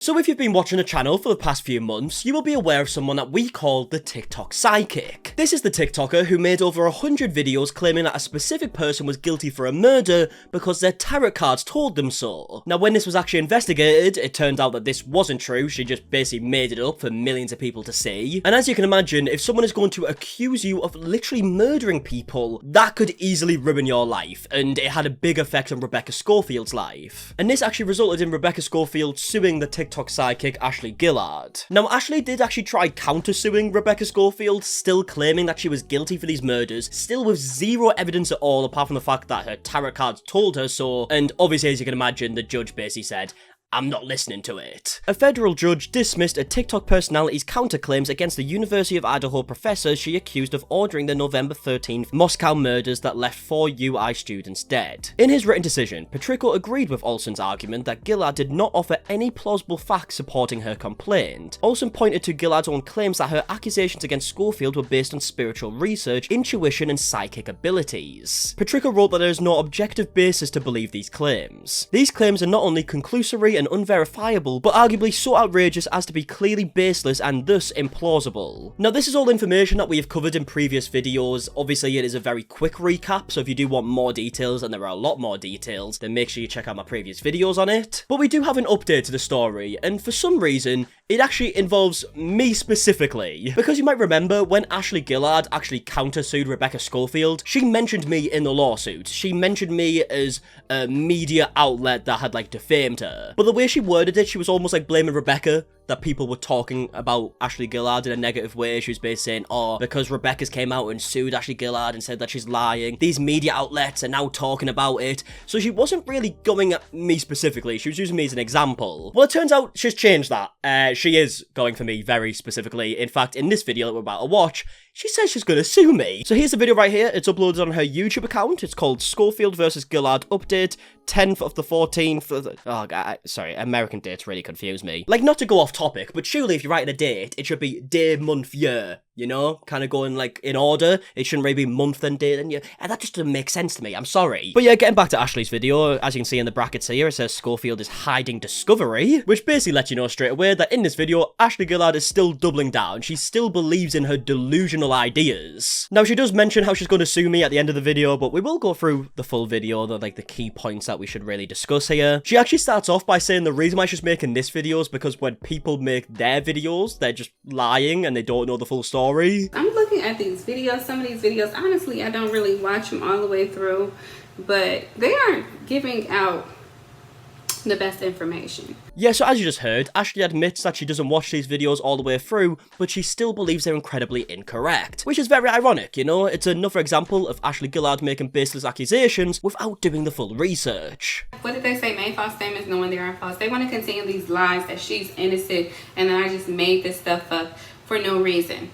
So if you've been watching the channel for the past few months, you will be aware of someone that we call the TikTok psychic. This is the TikToker who made over 100 videos claiming that a specific person was guilty for a murder because their tarot cards told them so. Now when this was actually investigated, it turned out that this wasn't true, she just basically made it up for millions of people to see. And as you can imagine, if someone is going to accuse you of literally murdering people, that could easily ruin your life, and it had a big effect on Rebecca Schofield's life. And this actually resulted in Rebecca Schofield suing the TikTok psychic Ashley Gillard. Now Ashley did actually try countersuing Rebecca Schofield, still claiming that she was guilty for these murders, still with zero evidence at all apart from the fact that her tarot cards told her so, and obviously as you can imagine the judge basically said, I'm not listening to it. A federal judge dismissed a TikTok personality's counterclaims against the University of Idaho professor she accused of ordering the November 13th Moscow murders that left 4 UI students dead. In his written decision, Patrico agreed with Olson's argument that Gillard did not offer any plausible facts supporting her complaint. Olson pointed to Gillard's own claims that her accusations against Schofield were based on spiritual research, intuition, and psychic abilities. Patrico wrote that there is no objective basis to believe these claims. These claims are not only conclusory and unverifiable, but arguably so outrageous as to be clearly baseless and thus implausible. Now this is all information that we have covered in previous videos. Obviously it is a very quick recap, so if you do want more details, and there are a lot more details, then make sure you check out my previous videos on it. But we do have an update to the story, and for some reason, it actually involves me specifically. Because you might remember when Ashley Gillard actually countersued Rebecca Schofield, she mentioned me in the lawsuit. She mentioned me as a media outlet that had like defamed her. But the way she worded it, she was almost like blaming Rebecca, that people were talking about Ashley Gillard in a negative way. She was basically saying, oh, because Rebecca's came out and sued Ashley Gillard and said that she's lying, these media outlets are now talking about it. So she wasn't really going at me specifically, she was using me as an example. Well, it turns out she's changed that. She is going for me very specifically. In fact, in this video that we're about to watch, she says she's gonna sue me. So here's the video right here. It's uploaded on her YouTube account. It's called Schofield vs. Gillard Update, 10th of the 14th. Oh, God, sorry, American dates really confuse me. Like, not to go off topic, but surely if you're writing a date, it should be day, month, year. You know, kind of going like in order. It shouldn't really be month and day and year. And that just doesn't make sense to me. I'm sorry. But yeah, getting back to Ashley's video, as you can see in the brackets here, it says Schofield is hiding discovery, which basically lets you know straight away that in this video, Ashley Gillard is still doubling down. She still believes in her delusional ideas. Now, she does mention how she's going to sue me at the end of the video, but we will go through the full video, the key points that we should really discuss here. She actually starts off by saying the reason why she's making this video is because when people make their videos, they're just lying and they don't know the full story. I'm looking at these videos, some of these videos, honestly, I don't really watch them all the way through, but they aren't giving out the best information. Yeah, so as you just heard, Ashley admits that she doesn't watch these videos all the way through, but she still believes they're incredibly incorrect, which is very ironic, you know? It's another example of Ashley Gillard making baseless accusations without doing the full research. What did they say? Make false statements knowing they are false. They want to continue these lies that she's innocent and that I just made this stuff up for no reason.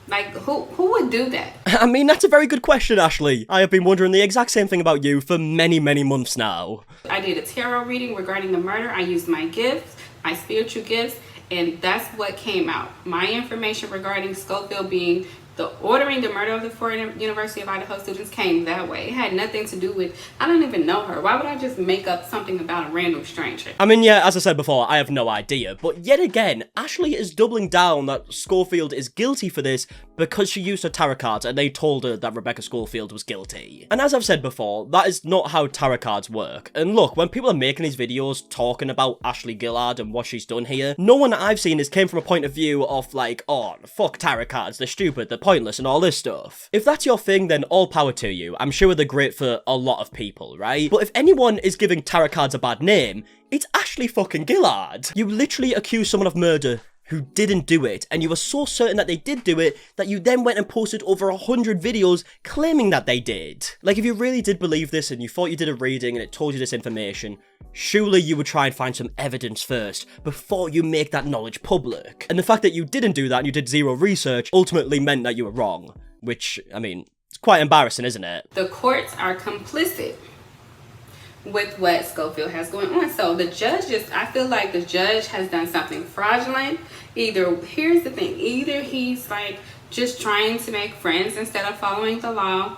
Like, who would do that? I mean, that's a very good question, Ashley. I have been wondering the exact same thing about you for many, many months now. I did a tarot reading regarding the murder. I used my gifts, my spiritual gifts, and that's what came out. My information regarding Schofield being the ordering the murder of the 4 University of Idaho students came that way. It had nothing to do with, I don't even know her. Why would I just make up something about a random stranger? I mean, yeah, as I said before, I have no idea. But yet again, Ashley is doubling down that Schofield is guilty for this because she used her tarot cards and they told her that Rebecca Schofield was guilty. And as I've said before, that is not how tarot cards work. And look, when people are making these videos talking about Ashley Gillard and what she's done here, no one that I've seen has came from a point of view of like, oh, fuck tarot cards, they're stupid, they're pointless and all this stuff. If that's your thing, then all power to you. I'm sure they're great for a lot of people, right? But if anyone is giving tarot cards a bad name, it's Ashley fucking Gillard. You literally accuse someone of murder who didn't do it, and you were so certain that they did do it that you then went and posted over 100 videos claiming that they did. Like, if you really did believe this and you thought you did a reading and it told you this information, surely you would try and find some evidence first before you make that knowledge public. And the fact that you didn't do that and you did zero research ultimately meant that you were wrong, which, I mean, it's quite embarrassing, isn't it? The courts are complicit with what Schofield has going on. So the judge I feel like the judge has done something fraudulent. Here's the thing, either he's like just trying to make friends instead of following the law.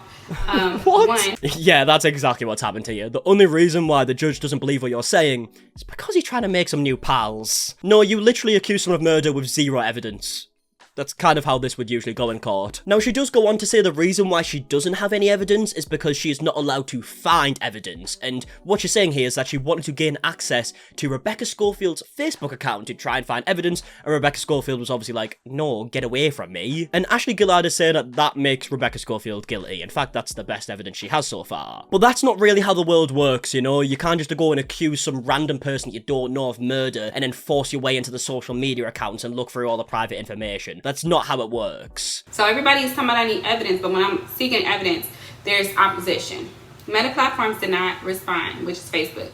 What? One, Yeah, that's exactly what's happened to you. The only reason why the judge doesn't believe what you're saying is because he's trying to make some new pals. No, you literally accuse someone of murder with zero evidence. That's kind of how this would usually go in court. Now, she does go on to say the reason why she doesn't have any evidence is because she is not allowed to find evidence. And what she's saying here is that she wanted to gain access to Rebecca Schofield's Facebook account to try and find evidence, and Rebecca Schofield was obviously like, no, get away from me. And Ashley Gillard is saying that that makes Rebecca Schofield guilty. In fact, that's the best evidence she has so far. But that's not really how the world works, you know? You can't just go and accuse some random person you don't know of murder and then force your way into the social media accounts and look through all the private information. That's not how it works. so everybody's talking about I need evidence, but when I'm seeking evidence, there's opposition. Meta platforms did not respond, which is Facebook,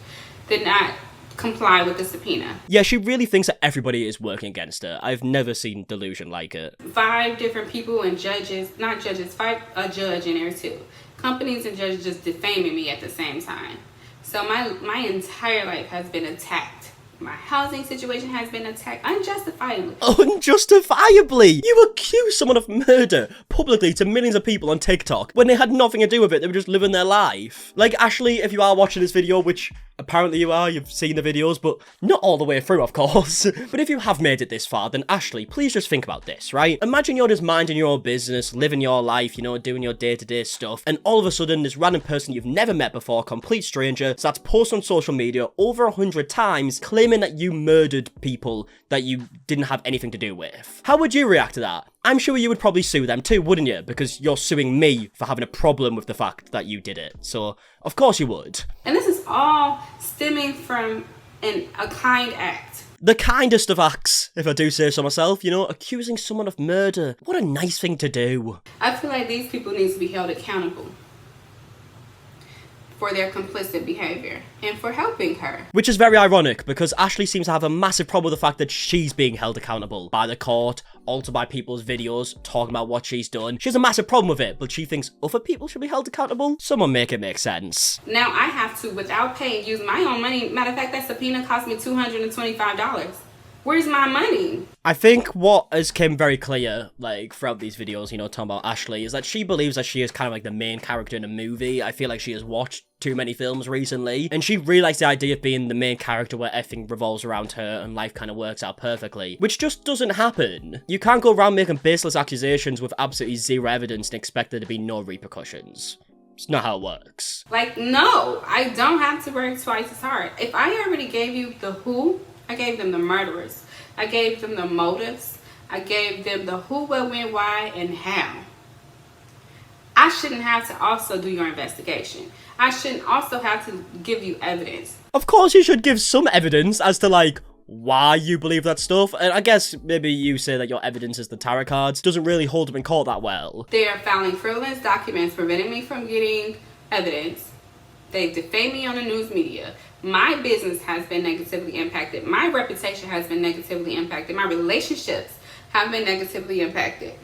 did not comply with the subpoena. Yeah, she really thinks that everybody is working against her. I've never seen delusion like it. 5 different people and judges, not judges, 5, a judge in there too. Companies and judges just defaming me at the same time. So my entire life has been attacked. My housing situation has been attacked unjustifiably. Unjustifiably! You accuse someone of murder publicly to millions of people on TikTok when they had nothing to do with it, they were just living their life. Like, Ashley, if you are watching this video, which apparently you are, you've seen the videos, but not all the way through, of course. But if you have made it this far, then Ashley, please just think about this, right? Imagine you're just minding your own business, living your life, you know, doing your day-to-day stuff, and all of a sudden, this random person you've never met before, complete stranger, starts posting on social media over 100 times, claiming that you murdered people that you didn't have anything to do with. How would you react to that? I'm sure you would probably sue them too, wouldn't you? Because you're suing me for having a problem with the fact that you did it. So, of course you would. And this is all stemming from a kind act. The kindest of acts, if I do say so myself, you know, accusing someone of murder. What a nice thing to do. I feel like these people need to be held accountable for their complicit behavior and for helping her. Which is very ironic, because Ashley seems to have a massive problem with the fact that she's being held accountable by the court, altered by people's videos, talking about what she's done. She has a massive problem with it, but she thinks other people should be held accountable? Someone make it make sense. Now I have to, without paying, use my own money. Matter of fact, that subpoena cost me $225. Where's my money? I think what has came very clear, like, throughout these videos, you know, talking about Ashley, is that she believes that she is kind of like the main character in a movie. I feel like she has watched too many films recently, and she really likes the idea of being the main character where everything revolves around her and life kind of works out perfectly, which just doesn't happen. You can't go around making baseless accusations with absolutely zero evidence and expect there to be no repercussions. It's not how it works. Like, no, I don't have to work twice as hard. If I already gave you the who, I gave them the murderers. I gave them the motives. I gave them the who, what, when, why, and how. I shouldn't have to also do your investigation. I shouldn't also have to give you evidence. Of course you should give some evidence as to, like, why you believe that stuff. And I guess maybe you say that your evidence is the tarot cards. Doesn't really hold up in court that well. They are filing frivolous documents preventing me from getting evidence. They defame me on the news media. My business has been negatively impacted. My reputation has been negatively impacted. My relationships have been negatively impacted.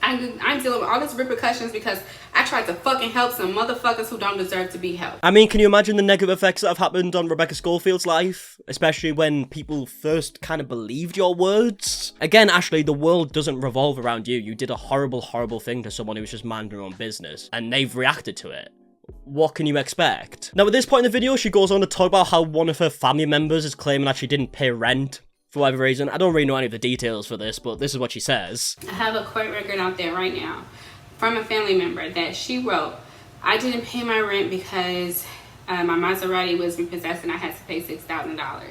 I'm dealing with all these repercussions because I tried to fucking help some motherfuckers who don't deserve to be helped. I mean, can you imagine the negative effects that have happened on Rebecca Schofield's life? Especially when people first kind of believed your words? Again, Ashley, the world doesn't revolve around you. You did a horrible, horrible thing to someone who was just minding their own business, and they've reacted to it. What can you expect? Now, at this point in the video, she goes on to talk about how one of her family members is claiming that she didn't pay rent for whatever reason. I don't really know any of the details for this, but this is what she says. I have a court record out there right now from a family member that she wrote, I didn't pay my rent because my Maserati was repossessed and I had to pay $6,000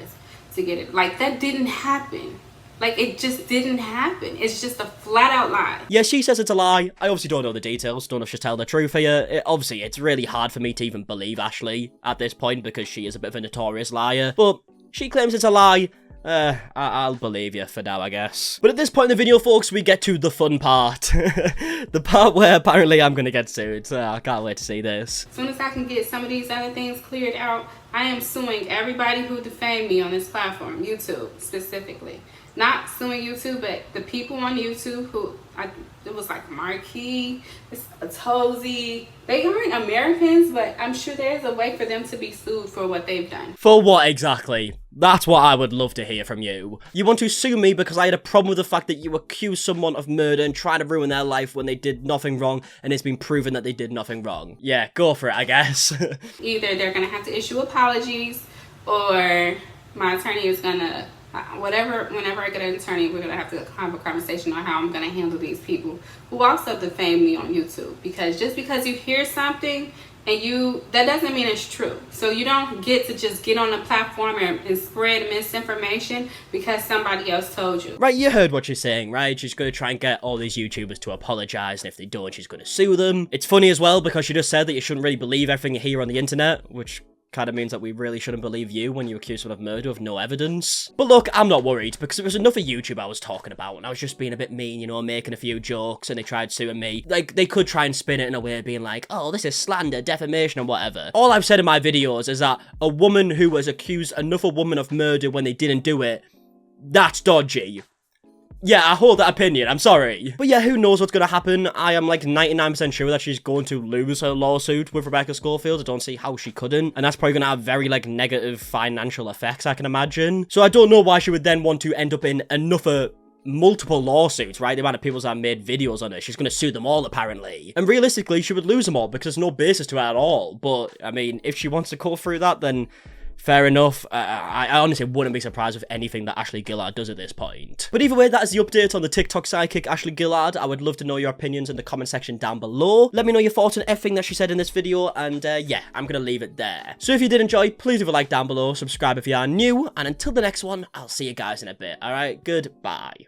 to get it. Like, that didn't happen. Like, it just didn't happen. It's just a flat out lie. Yeah, she says it's a lie. I obviously don't know the details. Don't know if she's telling the truth here. Obviously, it's really hard for me to even believe Ashley at this point because she is a bit of a notorious liar. But she claims it's a lie. I'll believe you for now, I guess. But at this point in the video, folks, we get to the fun part. The part where apparently I'm gonna get sued. I can't wait to see this. As soon as I can get some of these other things cleared out, I am suing everybody who defamed me on this platform, YouTube specifically. Not suing YouTube, but the people on YouTube who, it was like MARKIE, Tozy. They aren't Americans, but I'm sure there's a way for them to be sued for what they've done. For what exactly? That's what I would love to hear from you. You want to sue me because I had a problem with the fact that you accused someone of murder and trying to ruin their life when they did nothing wrong and it's been proven that they did nothing wrong. Yeah, go for it, I guess. Either they're gonna have to issue apologies, or my attorney is gonna, whenever I get an attorney, we're gonna have to have a conversation on how I'm gonna handle these people who also defame me on YouTube. Because just because you hear something and that doesn't mean it's true. So you don't get to just get on the platform and spread misinformation because somebody else told you. Right, you heard what she's saying, right? She's going to try and get all these YouTubers to apologize, and if they don't, she's going to sue them. It's funny as well because she just said that you shouldn't really believe everything you hear on the internet, which kind of means that we really shouldn't believe you when you accuse someone of murder with no evidence. But look, I'm not worried, because it was another YouTube I was talking about, and I was just being a bit mean, you know, making a few jokes, and they tried suing me. Like, they could try and spin it in a way, being like, oh, this is slander, defamation, and whatever. All I've said in my videos is that a woman who has accused another woman of murder when they didn't do it, that's dodgy. Yeah, I hold that opinion, I'm sorry. But yeah, who knows what's gonna happen. I am like 99% sure that she's going to lose her lawsuit with Rebecca Schofield. I don't see how she couldn't. And that's probably gonna have very like negative financial effects, I can imagine. So I don't know why she would then want to end up in another multiple lawsuits, right? The amount of people that have made videos on her. She's gonna sue them all, apparently. And realistically, she would lose them all because there's no basis to it at all. But, I mean, if she wants to go through that, then fair enough. I honestly wouldn't be surprised with anything that Ashley Gillard does at this point. But either way, that is the update on the TikTok sidekick Ashley Gillard. I would love to know your opinions in the comment section down below. Let me know your thoughts on everything that she said in this video, and yeah, I'm gonna leave it there. So if you did enjoy, please leave a like down below, subscribe if you are new, and until the next one, I'll see you guys in a bit. Alright, goodbye.